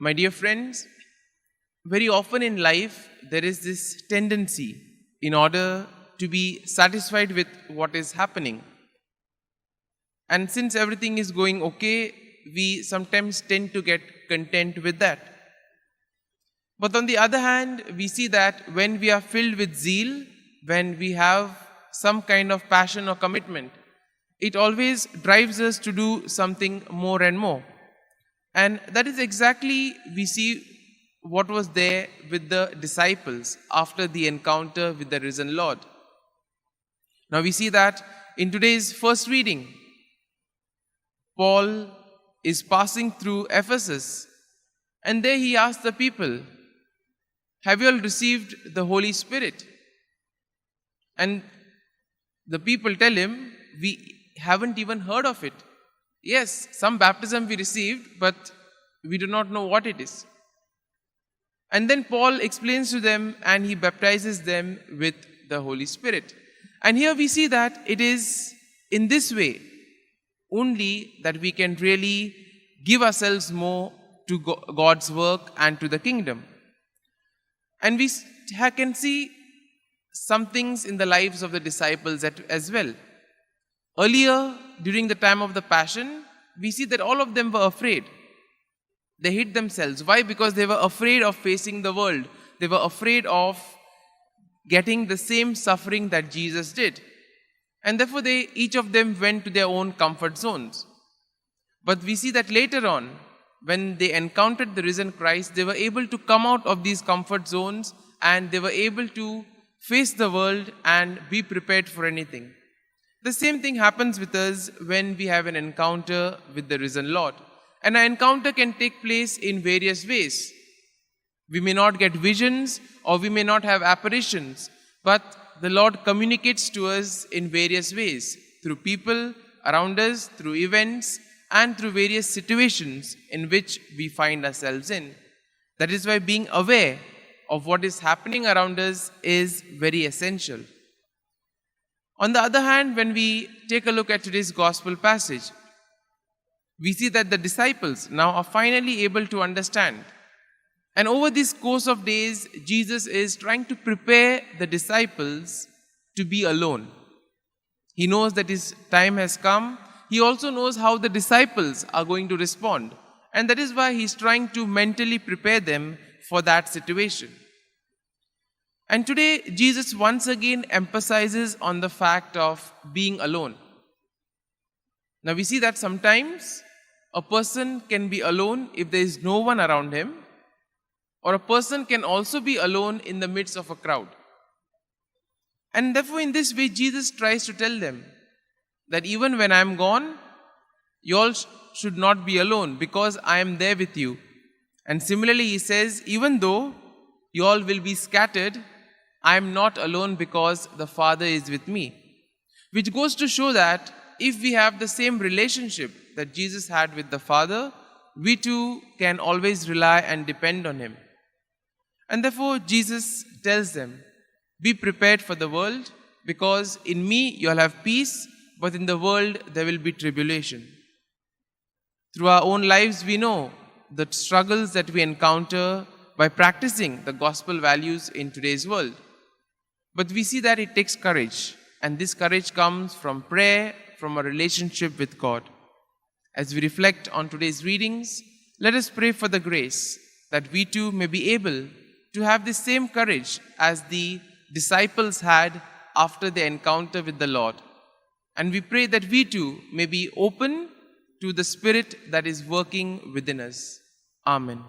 My dear friends, very often in life there is this tendency in order to be satisfied with what is happening. And since everything is going okay, we sometimes tend to get content with that. But on the other hand, we see that when we are filled with zeal, when we have some kind of passion or commitment, it always drives us to do something more and more. And that is exactly, we see what was there with the disciples after the encounter with the risen Lord. Now we see that in today's first reading, Paul is passing through Ephesus, and there he asks the people, have you all received the Holy Spirit? And the people tell him, we haven't even heard of it. Yes, some baptism we received, but we do not know what it is. And then Paul explains to them and he baptizes them with the Holy Spirit. And here we see that it is in this way only that we can really give ourselves more to God's work and to the kingdom. And we can see some things in the lives of the disciples as well. Earlier, during the time of the Passion, we see that all of them were afraid. They hid themselves. Why? Because they were afraid of facing the world. They were afraid of getting the same suffering that Jesus did. And therefore, each of them went to their own comfort zones. But we see that later on, when they encountered the risen Christ, they were able to come out of these comfort zones and they were able to face the world and be prepared for anything. The same thing happens with us when we have an encounter with the risen Lord. And an encounter can take place in various ways. We may not get visions or we may not have apparitions, but the Lord communicates to us in various ways, through people around us, through events, and through various situations in which we find ourselves in. That is why being aware of what is happening around us is very essential. On the other hand, when we take a look at today's gospel passage, we see that the disciples now are finally able to understand. And over this course of days, Jesus is trying to prepare the disciples to be alone. He knows that his time has come. He also knows how the disciples are going to respond. And that is why he's trying to mentally prepare them for that situation. And today, Jesus once again emphasizes on the fact of being alone. Now we see that sometimes a person can be alone if there is no one around him, or a person can also be alone in the midst of a crowd. And therefore in this way Jesus tries to tell them that even when I am gone, you all should not be alone because I am there with you. And similarly he says, even though you all will be scattered, I am not alone because the Father is with me. Which goes to show that if we have the same relationship that Jesus had with the Father, we too can always rely and depend on him. And therefore Jesus tells them, be prepared for the world, because in me you'll have peace, but in the world there will be tribulation. Through our own lives we know the struggles that we encounter by practicing the gospel values in today's world. But we see that it takes courage, and this courage comes from prayer, from a relationship with God. As we reflect on today's readings, let us pray for the grace that we too may be able to have the same courage as the disciples had after their encounter with the Lord. And we pray that we too may be open to the Spirit that is working within us. Amen.